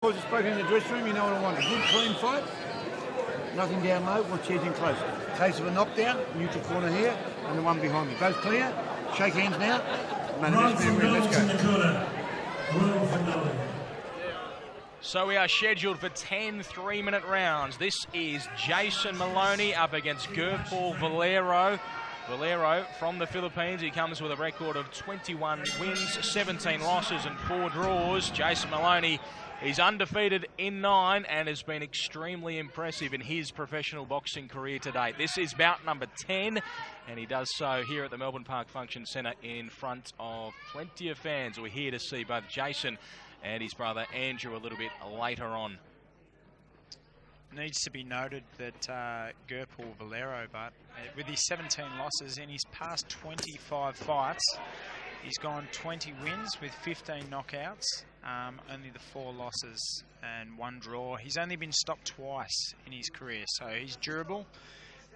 I was spoken in the dressing room, you know what I want. A good, clean fight. Nothing down low, watch heads in close. Case of a knockdown, neutral corner here, and the one behind me. Both clear. Shake hands now. Let's go. So we are scheduled for 10 3-minute rounds. This is Jason Moloney up against Gerpaul Valero. Valero from the Philippines. He comes with a record of 21 wins, 17 losses and 4 draws. Jason Moloney is undefeated in 9 and has been extremely impressive in his professional boxing career to date. This is bout number 10, and he does so here at the Melbourne Park Function Centre in front of plenty of fans. We're here to see both Jason and his brother Andrew a little bit later on. Needs to be noted that Gerpaul Valero, but with his 17 losses in his past 25 fights, he's gone 20 wins with 15 knockouts, only the 4 losses and 1 draw. He's only been stopped twice in his career, so he's durable,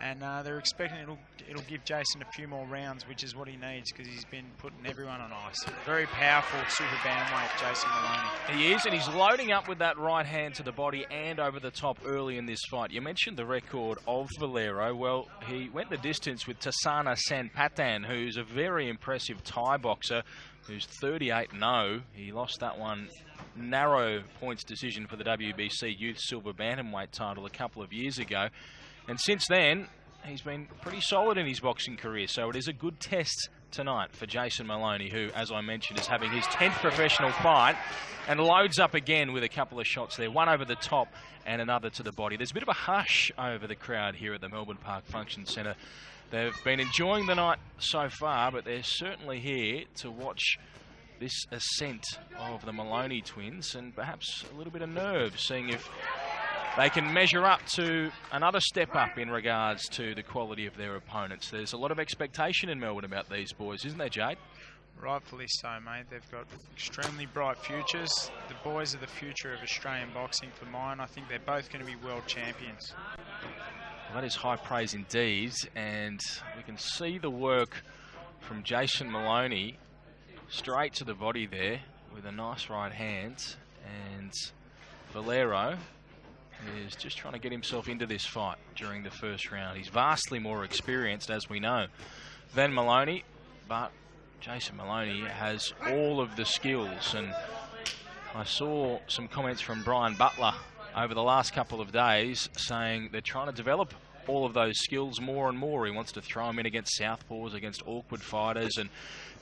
and they're expecting it'll give Jason a few more rounds, which is what he needs because he's been putting everyone on ice. Very powerful super bantamweight, Jason Moloney. He is, and he's loading up with that right hand to the body and over the top early in this fight. You mentioned the record of Valero. Well, he went the distance with Tasana Sanpatan, who's a very impressive Thai boxer who's 38-0. He lost that one narrow points decision for the WBC Youth Silver Bantamweight title a couple of years ago. And since then, he's been pretty solid in his boxing career. So it is a good test tonight for Jason Moloney, who, as I mentioned, is having his 10th professional fight and loads up again with a couple of shots there. One over the top and another to the body. There's a bit of a hush over the crowd here at the Melbourne Park Function Centre. They've been enjoying the night so far, but they're certainly here to watch this ascent of the Moloney twins and perhaps a little bit of nerve, seeing if they can measure up to another step up in regards to the quality of their opponents. There's a lot of expectation in Melbourne about these boys, isn't there, Jade? Rightfully so, mate. They've got extremely bright futures. The boys are the future of Australian boxing for mine. I think they're both going to be world champions. Well, that is high praise indeed, and we can see the work from Jason Moloney straight to the body there with a nice right hand, and Valero is just trying to get himself into this fight during the first round. He's vastly more experienced, as we know, than Moloney, but Jason Moloney has all of the skills, and I saw some comments from Brian Butler over the last couple of days saying they're trying to develop all of those skills more and more. He wants to throw them in against southpaws, against awkward fighters, and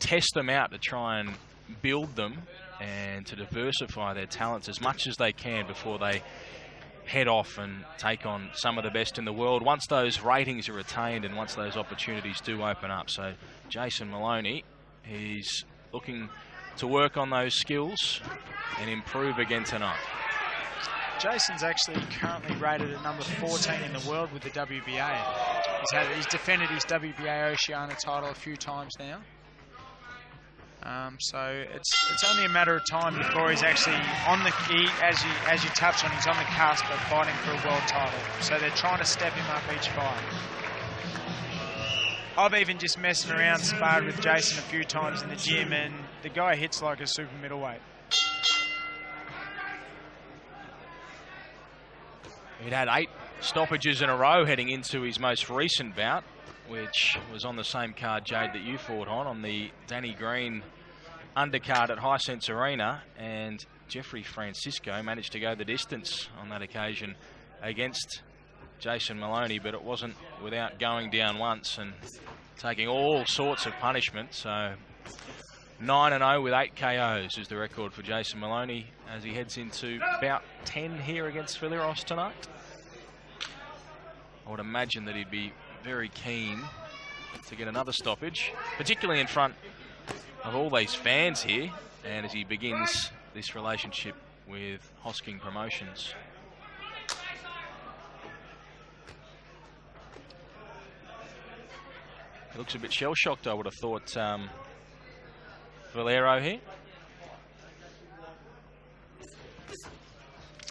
test them out to try and build them and to diversify their talents as much as they can before they head off and take on some of the best in the world once those ratings are attained and once those opportunities do open up. So Jason Moloney, he's looking to work on those skills and improve again tonight. Jason's actually currently rated at number 14 in the world with the WBA. He's defended his WBA Oceania title a few times now. So it's only a matter of time before he's actually on the key, as you touched on, he's on the cusp of fighting for a world title. So they're trying to step him up each fight. I've even just messing around, sparred with Jason a few times in the gym, and the guy hits like a super middleweight. He'd had 8 stoppages in a row heading into his most recent bout, which was on the same card, Jade, that you fought on the Danny Green undercard at Hisense Arena, and Jeffrey Francisco managed to go the distance on that occasion against Jason Moloney, but it wasn't without going down once and taking all sorts of punishment. So 9-0 with 8 KOs is the record for Jason Moloney as he heads into bout 10 here against Villeros tonight. I would imagine that he'd be very keen to get another stoppage, particularly in front of all these fans here, and as he begins this relationship with Hosking Promotions. He looks a bit shell-shocked, I would have thought, Valero here.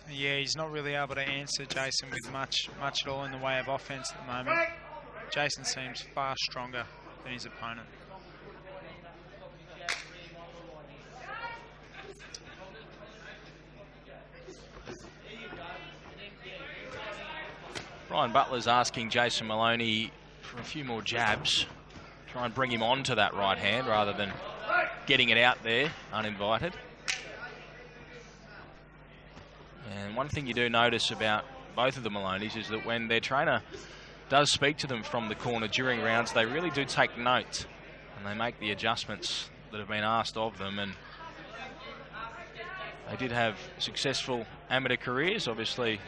Yeah, he's not really able to answer Jason with much at all in the way of offense at the moment. Jason seems far stronger than his opponent. Ryan Butler's asking Jason Moloney for a few more jabs. Try and bring him onto that right hand rather than getting it out there uninvited. And one thing you do notice about both of the Moloneys is that when their trainer does speak to them from the corner during rounds, they really do take note and they make the adjustments that have been asked of them. And they did have successful amateur careers. Obviously,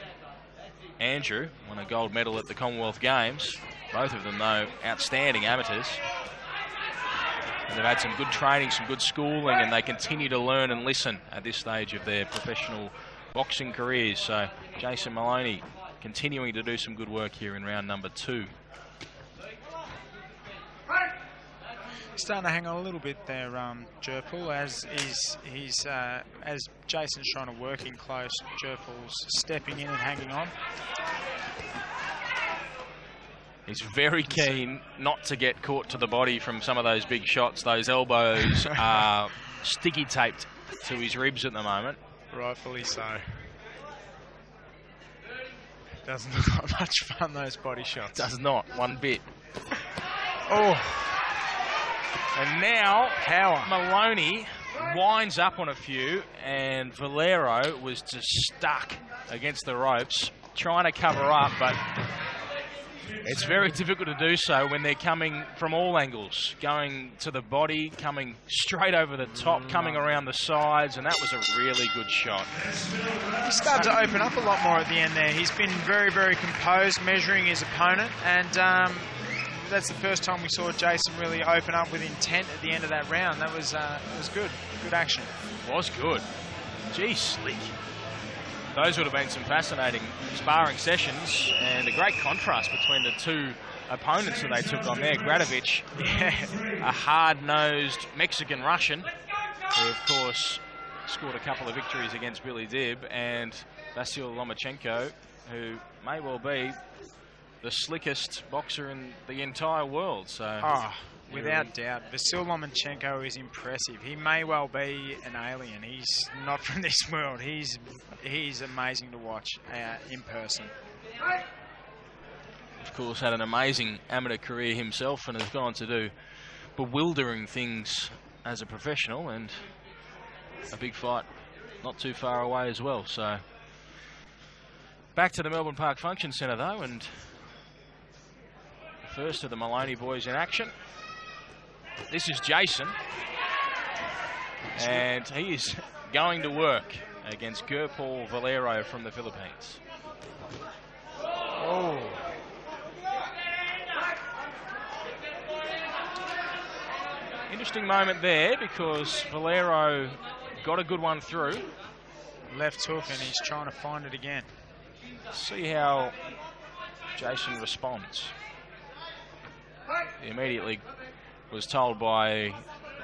Andrew won a gold medal at the Commonwealth Games. Both of them, though, outstanding amateurs. And they've had some good training, some good schooling, and they continue to learn and listen at this stage of their professional boxing careers. So Jason Moloney continuing to do some good work here in round number 2. Starting to hang on a little bit there, Gerpaul, as Jason's trying to work in close. Gerpaul's stepping in and hanging on. He's very keen not to get caught to the body from some of those big shots. Those elbows are sticky taped to his ribs at the moment. Rightfully so. Doesn't look like much fun, those body shots. Does not, one bit. Oh. And now Power. Moloney winds up on a few, and Valero was just stuck against the ropes, trying to cover up, but it's very difficult to do so when they're coming from all angles, going to the body, coming straight over the top, coming around the sides, and that was a really good shot. He started to open up a lot more at the end there. He's been very, very composed, measuring his opponent, and that's the first time we saw Jason really open up with intent at the end of that round. That was good. Good action. It was good. Gee, slick. Those would have been some fascinating sparring sessions, and a great contrast between the two opponents that they took on there. Gradovic, a hard-nosed Mexican-Russian, who, of course, scored a couple of victories against Billy Dibb, and Vasyl Lomachenko, who may well be the slickest boxer in the entire world. So, without doubt, Vasyl Lomachenko is impressive. He may well be an alien. He's not from this world. He's amazing to watch in person. Of course, had an amazing amateur career himself and has gone to do bewildering things as a professional, and a big fight not too far away as well. So, back to the Melbourne Park Function Centre though, and first of the Moloney boys in action. This is Jason, and he is going to work against Gerpaul Valero from the Philippines. Oh. Interesting moment there, because Valero got a good one through. Left hook, and he's trying to find it again. See how Jason responds. He immediately was told by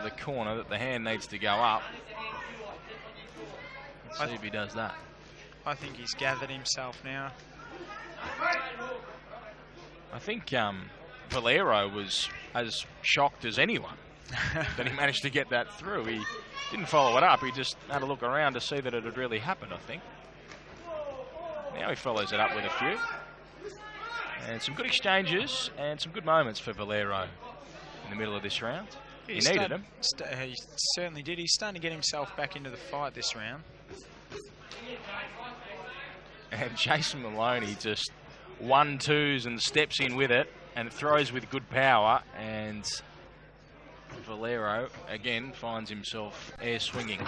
the corner that the hand needs to go up. Let's see if he does that. I think he's gathered himself now. I think Valero was as shocked as anyone that he managed to get that through. He didn't follow it up. He just had a look around to see that it had really happened, I think. Now he follows it up with a few. And some good exchanges and some good moments for Valero in the middle of this round. He needed them. He certainly did. He's starting to get himself back into the fight this round. And Jason Moloney just 1-2s and steps in with it and throws with good power. And Valero, again, finds himself air swinging.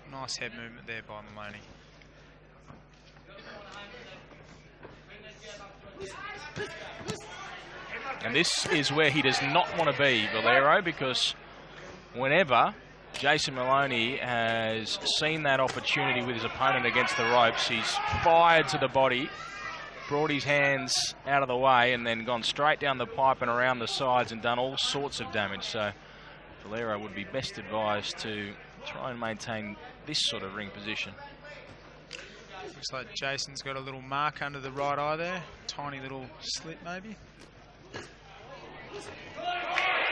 Nice head movement there by Moloney. And this is where he does not want to be, Valero, because whenever Jason Moloney has seen that opportunity with his opponent against the ropes, he's fired to the body, brought his hands out of the way, and then gone straight down the pipe and around the sides and done all sorts of damage. So Valero would be best advised to try and maintain this sort of ring position. Looks like Jason's got a little mark under the right eye there. Tiny little slit maybe.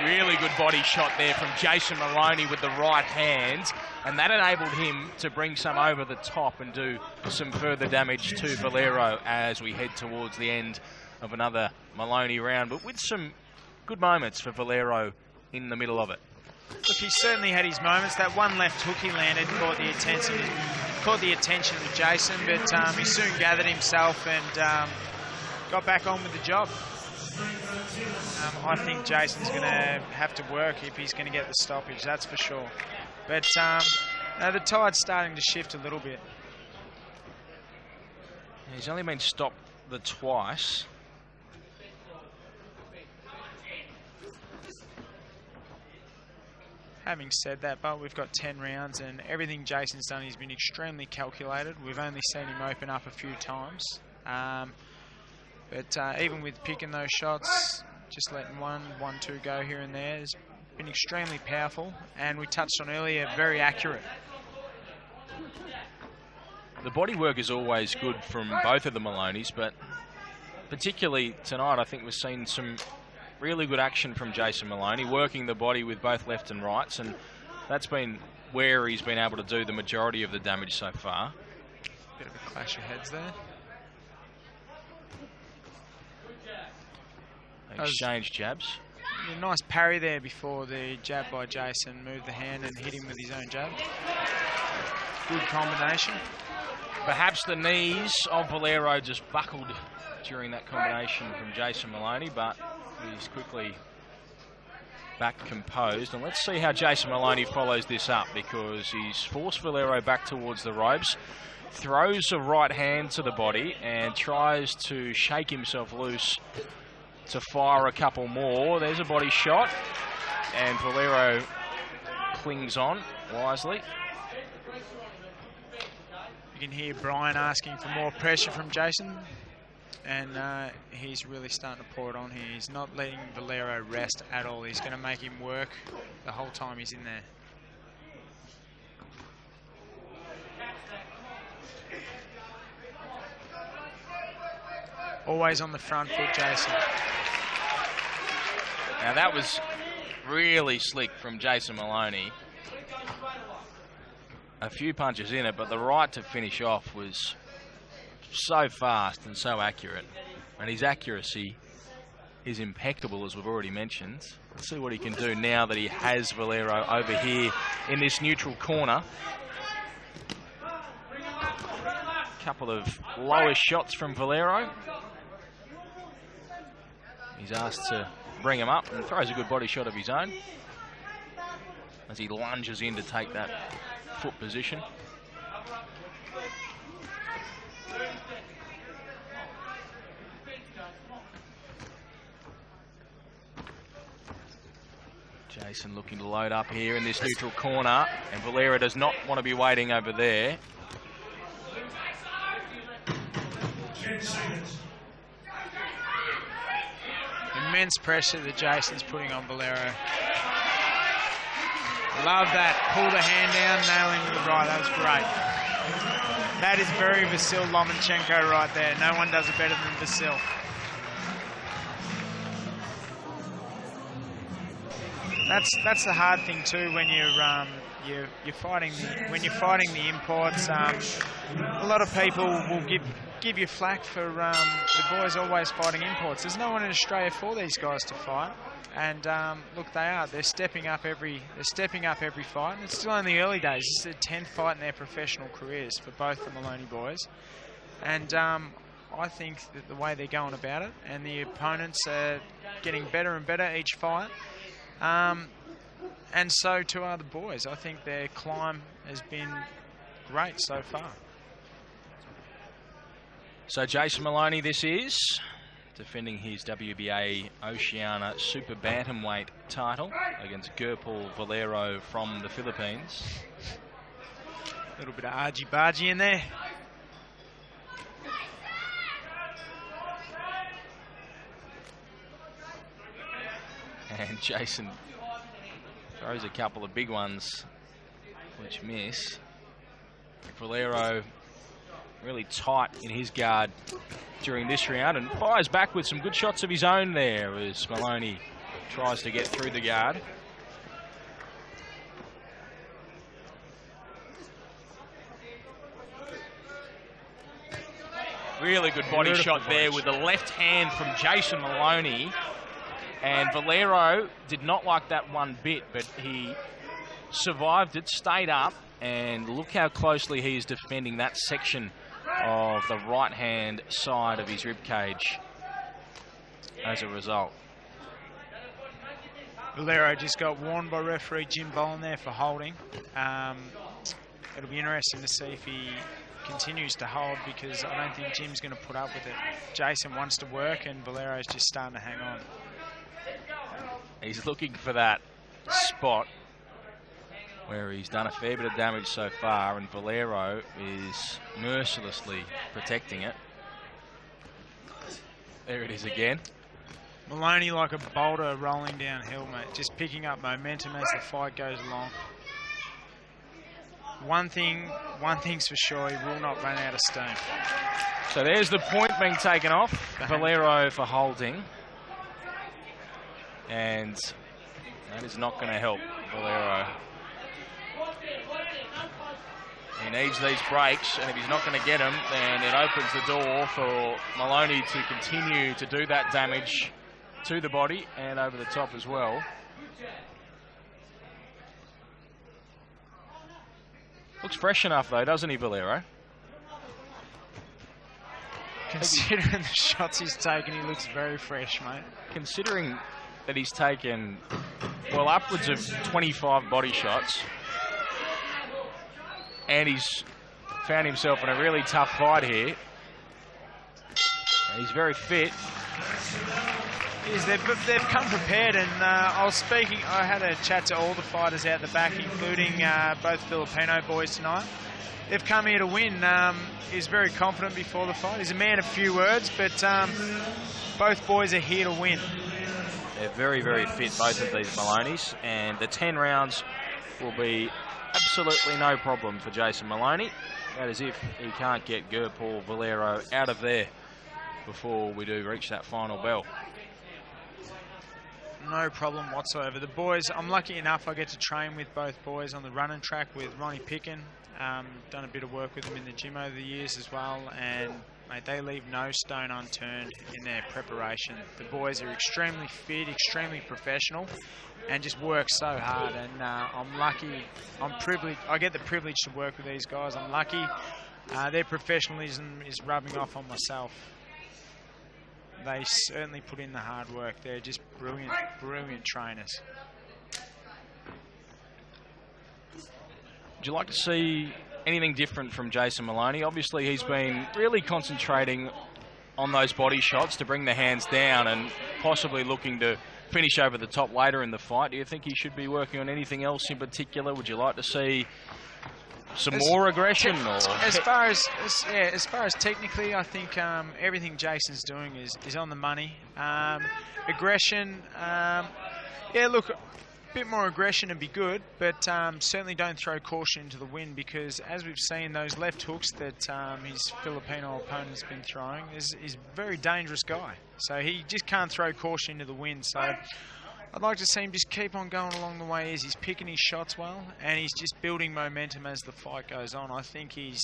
Really good body shot there from Jason Moloney with the right hand, and that enabled him to bring some over the top and do some further damage to Valero as we head towards the end of another Moloney round, but with some good moments for Valero in the middle of it. Look, he certainly had his moments. That one left hook he landed caught the attention of Jason, but he soon gathered himself and got back on with the job. I think Jason's going to have to work if he's going to get the stoppage, that's for sure. But the tide's starting to shift a little bit. He's only been stopped twice. Having said that, but we've got 10 rounds, and everything Jason's done, he's been extremely calculated. We've only seen him open up a few times. But even with picking those shots, just letting one, two go here and there, has been extremely powerful, and we touched on earlier, very accurate. The body work is always good from both of the Maloneys, but particularly tonight, I think we've seen some really good action from Jason Moloney, working the body with both left and rights, and that's been where he's been able to do the majority of the damage so far. Bit of a clash of heads there. Exchange jabs. A nice parry there before the jab by Jason. Moved the hand and hit him with his own jab. Good combination. Perhaps the knees of Valero just buckled during that combination from Jason Moloney, but he's quickly back composed. And let's see how Jason Moloney follows this up, because he's forced Valero back towards the ropes, throws a right hand to the body and tries to shake himself loose to fire a couple more. There's a body shot, and Valero clings on wisely. You can hear Brian asking for more pressure from Jason, and he's really starting to pour it on here. He's not letting Valero rest at all. He's going to make him work the whole time he's in there. Always on the front foot, Jason. Now that was really slick from Jason Moloney. A few punches in it, but the right to finish off was so fast and so accurate. And his accuracy is impeccable, as we've already mentioned. Let's see what he can do now that he has Valero over here in this neutral corner. Couple of lower shots from Valero. He's asked to bring him up and throws a good body shot of his own as he lunges in to take that foot position. Jason looking to load up here in this neutral corner, and Valero does not want to be waiting over there. Immense pressure that Jason's putting on Valero. Love that. Pull the hand down, nail into the right. That was great. That is very Vasil Lomachenko right there. No one does it better than Vasil. That's the hard thing too when you're fighting the imports. A lot of people will give you flack for the boys always fighting imports. There's no one in Australia for these guys to fight, and look, they are. They're stepping up every fight. And it's still in the early days. It's the 10th fight in their professional careers for both the Moloney boys, and I think that the way they're going about it, and the opponents are getting better and better each fight. And so too are the boys. I think their climb has been great so far. So Jason Moloney, this is defending his WBA Oceania Super Bantamweight title against Gerpaul Valero from the Philippines. A little bit of argy-bargy in there. And Jason throws a couple of big ones which miss. Valero really tight in his guard during this round and fires back with some good shots of his own there as Moloney tries to get through the guard. Really good body shot there with the left hand from Jason Moloney. And Valero did not like that one bit, but he survived it, stayed up, and look how closely he is defending that section of the right-hand side of his rib cage as a result. Valero just got warned by referee Jim Bolin there for holding. It'll be interesting to see if he continues to hold, because I don't think Jim's going to put up with it. Jason wants to work and Valero's just starting to hang on. He's looking for that spot where he's done a fair bit of damage so far, and Valero is mercilessly protecting it. There it is again. Moloney like a boulder rolling downhill, mate, just picking up momentum as the fight goes along. One thing's for sure, he will not run out of steam. So there's the point being taken off. Valero for holding. And that is not going to help Valero. He needs these breaks, and if he's not going to get them, then it opens the door for Moloney to continue to do that damage to the body and over the top as well. Looks fresh enough though, doesn't he, Valero? Considering the shots he's taken, he looks very fresh, mate. Considering that he's taken, well, upwards of 25 body shots, and he's found himself in a really tough fight here. And he's very fit. Yes, they've come prepared, and I had a chat to all the fighters out the back, including both Filipino boys tonight. They've come here to win. He's very confident before the fight. He's a man of few words, but both boys are here to win. They're very, very fit, both of these Moloneys, and the 10 rounds will be absolutely no problem for Jason Moloney. That is if he can't get Gerpaul, Valero out of there before we do reach that final bell. No problem whatsoever. The boys, I'm lucky enough I get to train with both boys on the running track with Ronnie Pickin. Done a bit of work with them in the gym over the years as well, and mate, they leave no stone unturned in their preparation. The boys are extremely fit, extremely professional, and just work so hard. And I'm lucky, I'm privileged, I get the privilege to work with these guys. I'm lucky. Their professionalism is rubbing off on myself. They certainly put in the hard work. They're just brilliant, brilliant trainers. Would you like to see anything different from Jason Moloney? Obviously, he's been really concentrating on those body shots to bring the hands down and possibly looking to finish over the top later in the fight. Do you think he should be working on anything else in particular? Would you like to see some more aggression? Or? As far as technically, I think everything Jason's doing is on the money. Aggression, yeah, look, a bit more aggression would be good, but certainly don't throw caution into the wind, because as we've seen, those left hooks that his Filipino opponent's been throwing is a very dangerous guy. So he just can't throw caution into the wind. So I'd like to see him just keep on going along the way as he's picking his shots well, and he's just building momentum as the fight goes on. I think he's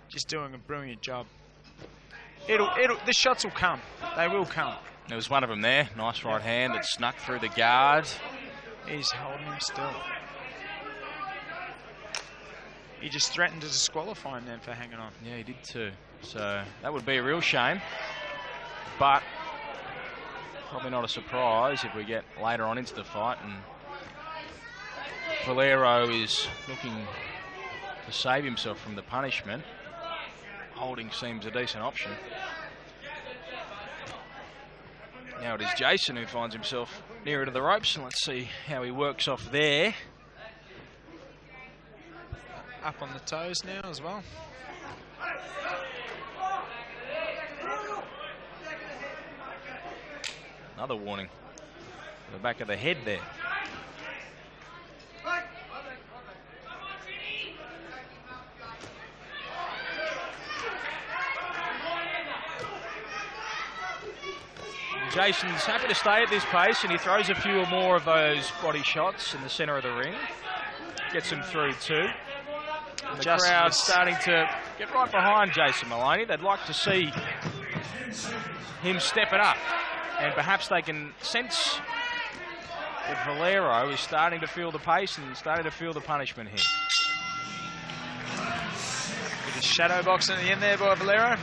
just doing a brilliant job. The shots will come. They will come. There was one of them there. Nice right hand that snuck through the guard. He's holding him still. He just threatened to disqualify him then for hanging on. Yeah, he did too. So that would be a real shame. But probably not a surprise if we get later on into the fight and Valero is looking to save himself from the punishment. Holding seems a decent option. Now it is Jason who finds himself nearer to the ropes, and let's see how he works off there. Up on the toes now as well. Another warning. The back of the head there. Jason's happy to stay at this pace, and he throws a few or more of those body shots in the centre of the ring. Gets him through too. And the crowd's starting to get right behind Jason Moloney. They'd like to see him step it up, and perhaps they can sense that Valero is starting to feel the pace and starting to feel the punishment here. With a shadow box at the end there by Valero.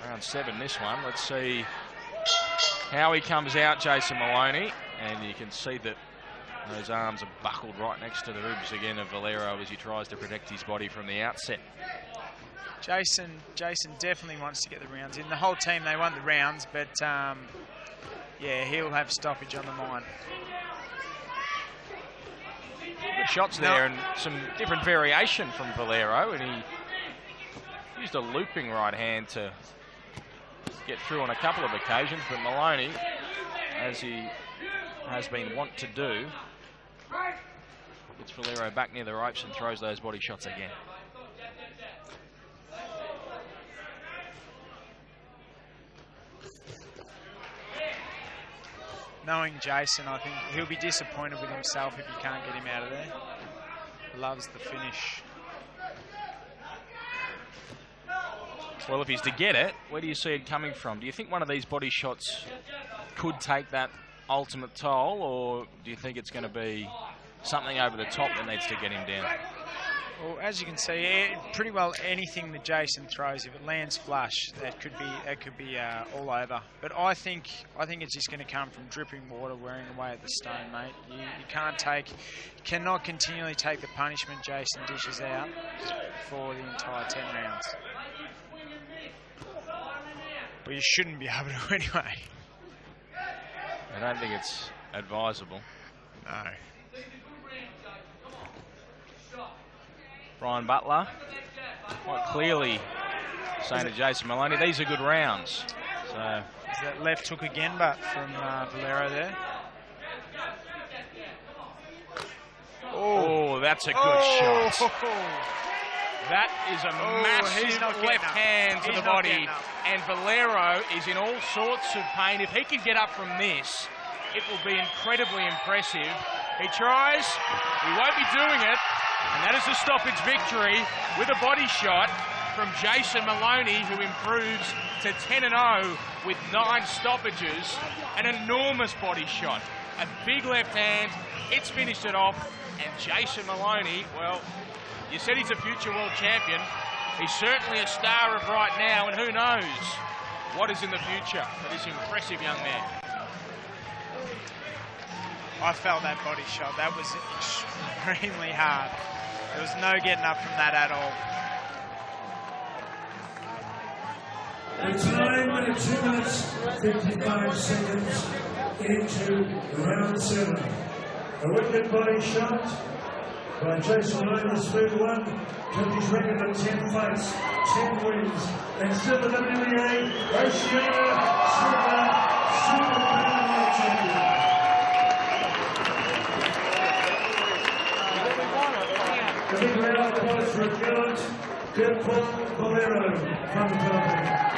Round 7 this one. Let's see how he comes out, Jason Moloney. And you can see that those arms are buckled right next to the ribs again of Valero as he tries to protect his body from the outset. Jason definitely wants to get the rounds in. The whole team, they want the rounds, but yeah, he'll have stoppage on the mind. Good shots there and some different variation from Valero, and he used a looping right hand to get through on a couple of occasions, but Moloney, as he has been wont to do, gets Valero back near the ropes and throws those body shots again. Knowing Jason, I think he'll be disappointed with himself if you can't get him out of there. Loves the finish. Well, if he's to get it, where do you see it coming from? Do you think one of these body shots could take that ultimate toll, or do you think it's going to be something over the top that needs to get him down? Well, as you can see, pretty well anything that Jason throws, if it lands flush, that could be all over. But I think it's just going to come from dripping water wearing away at the stone, mate. You cannot continually take the punishment Jason dishes out for the entire 10 rounds. But you shouldn't be able to anyway. I don't think it's advisable. No. Brian Butler quite clearly saying to Jason Moloney, these are good rounds. So is that left hook again, but from Valero there? Oh, that's a good shot. That is a massive left hand to the body, and Valero is in all sorts of pain. If he can get up from this, it will be incredibly impressive. He tries, he won't be doing it, and that is a stoppage victory with a body shot from Jason Moloney, who improves to 10-0 with 9 stoppages. An enormous body shot, a big left hand, it's finished it off, and Jason Moloney, well, you said he's a future world champion. He's certainly a star of right now, and who knows what is in the future for this impressive young man. I felt that body shot. That was extremely hard. There was no getting up from that at all. The time at 2 minutes 55 seconds into round 7. A wicked body shot by Jason Moloney, the smooth one, took his record of 10 fights, 10 wins, and still the WBA Oceania Super Bantamweight champion. The big round of applause for Gerpaul Valero from the Philippines.